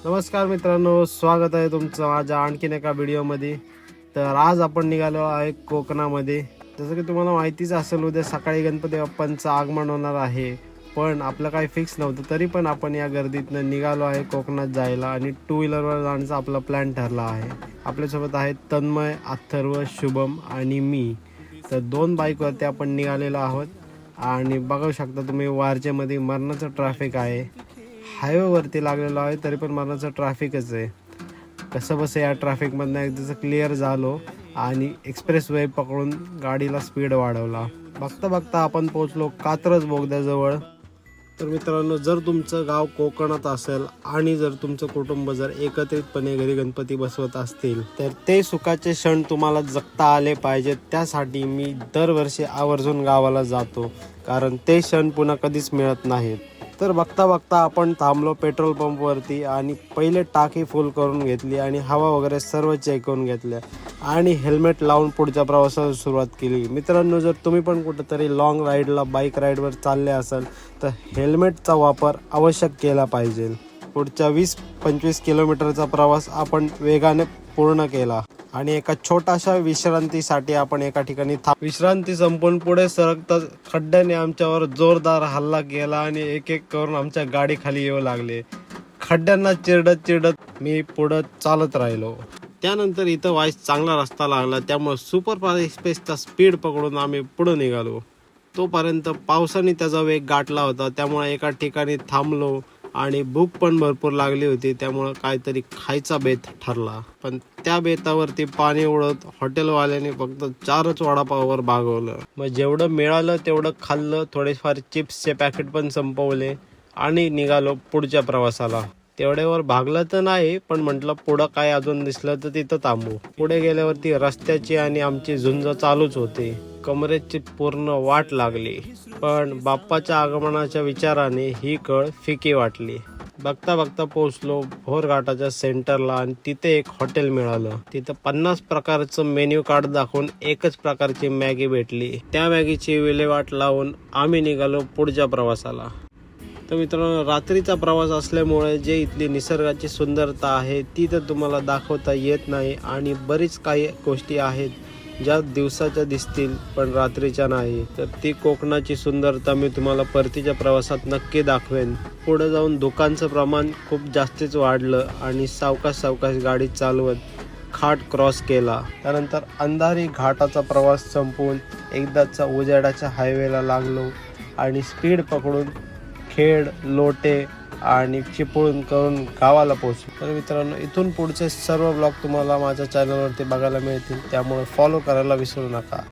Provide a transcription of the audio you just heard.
नमस्कार मित्रांनो, स्वागत आहे तुमचं माझ्या आणखीन एका व्हिडिओमध्ये. तर आज आपण निघालो आहे कोकणामध्ये. जसं की तुम्हाला माहितीच असेल, उद्या सकाळी गणपती बाप्पांचं आगमन होणार आहे. पण आपलं काही फिक्स नव्हतं, तरी पण आपण या गर्दीतनं निघालो आहे कोकणात जायला आणि 2 व्हीलरवर जाण्याचा आपला प्लॅन ठरला आहे. आपल्यासोबत आहेत तन्मय, अथर्व, शुभम आणि मी. तर 2 बाईकवरती आपण निघालेलो आहोत आणि बघू शकता तुम्ही वारजेमध्ये मरणाचं ट्रॅफिक आहे. हायवेवरती लागलेलो आहे तरी पण मरणाचं ट्रॅफिकच आहे. कसं बसं या ट्रॅफिकमधनं एकदाचं क्लिअर झालो आणि एक्सप्रेस वे पकडून गाडीला स्पीड वाढवला. बघता बघता आपण पोहोचलो कात्रज बोगद्याजवळ. तर मित्रांनो, जर तुमचं गाव कोकणात असेल आणि जर तुमचं कुटुंब जर एकत्रितपणे घरी गणपती बसवत असतील तर ते सुखाचे क्षण तुम्हाला जगता आले पाहिजेत. त्यासाठी मी दरवर्षी आवर्जून गावाला जातो, कारण ते क्षण पुन्हा कधीच मिळत नाहीत. तर बघता बघता आपण थांबलो पेट्रोल पंपवरती आणि पहिले टाकी फुल करून घेतली आणि हवा वगैरे सर्व चेक करून घेतल्या आणि हेल्मेट लावून पुढच्या प्रवासाला सुरुवात केली. मित्रांनो, जर तुम्ही पण कुठेतरी लॉंग राईडला बाईक राईडवर चालले असाल तर हेल्मेटचा वापर आवश्यक केला पाहिजे. पुढच्या 20-25 किलोमीटरचा प्रवास आपण वेगाने पूर्ण केला आणि एका छोट्याशा विश्रांतीसाठी आपण एका ठिकाणी विश्रांती संपून पुढे सरकता खड्ड्याने आमच्यावर जोरदार हल्ला केला आणि एक एक करून आमच्या गाडी खाली येऊ लागले. खड्ड्यांना चिरडत मी पुढं चालत राहिलो. त्यानंतर इथं वाईस चांगला रस्ता लागला, त्यामुळे सुपर फास्ट एक्सप्रेसचा स्पीड पकडून आम्ही पुढे निघालो. तोपर्यंत पावसाने त्याचा वेग गाठला होता, त्यामुळे एका ठिकाणी थांबलो आणि भूक पण भरपूर लागली होती, त्यामुळं काहीतरी खायचा बेत ठरला. पण त्या बेतावरती पाणी उडत हॉटेलवाल्याने फक्त 4च वडापाववर भागवलं. मग जेवढं मिळालं तेवढं खाल्लं, थोडेफार चिप्सचे पॅकेट पण संपवले आणि निघालो पुढच्या प्रवासाला. तेवढ्यावर भागलं तर नाही, पण म्हटलं पुढं काय अजून दिसलं तर तिथं थांबू. पुढे गेल्यावरती रस्त्याची आणि आमची झुंज चालूच होती. कमरेची पूर्ण वाट लागली, पण बाप्पाच्या आगमनाच्या विचाराने ही कळ फिकी वाटली. बघता बघता पोहोचलो भोरघाटाच्या सेंटरला आणि तिथे एक हॉटेल मिळालं. तिथं 50 प्रकारचं मेन्यू कार्ड दाखवून एकच प्रकारची मॅगी भेटली. त्या मॅगीची विल्हेवाट लावून आम्ही निघालो पुढच्या प्रवासाला. तर मित्रांनो, रात्रीचा प्रवास असल्यामुळे जे इथली निसर्गाची सुंदरता आहे ती तर तुम्हाला दाखवता येत नाही आणि बरीच काही गोष्टी आहेत ज्या दिवसाच्या दिसतील पण रात्रीच्या नाही. तर ती कोकणाची सुंदरता मी तुम्हाला परतीच्या प्रवासात नक्की दाखवेन. पुढे जाऊन दुकानचं प्रमाण खूप जास्तीच वाढलं आणि सावकाश गाडी चालवत घाट क्रॉस केला. त्यानंतर अंधारी घाटाचा प्रवास संपवून एकदाचा उजेडाच्या हायवेला लागलो आणि स्पीड पकडून खेड, लोटे आणि चिपळूण करून गावाला पोहोचलो. तर मित्रांनो, इथून पुढचे सर्व ब्लॉग तुम्हाला माझ्या चॅनलवरती बघायला मिळतील, त्यामुळे फॉलो करायला विसरू नका.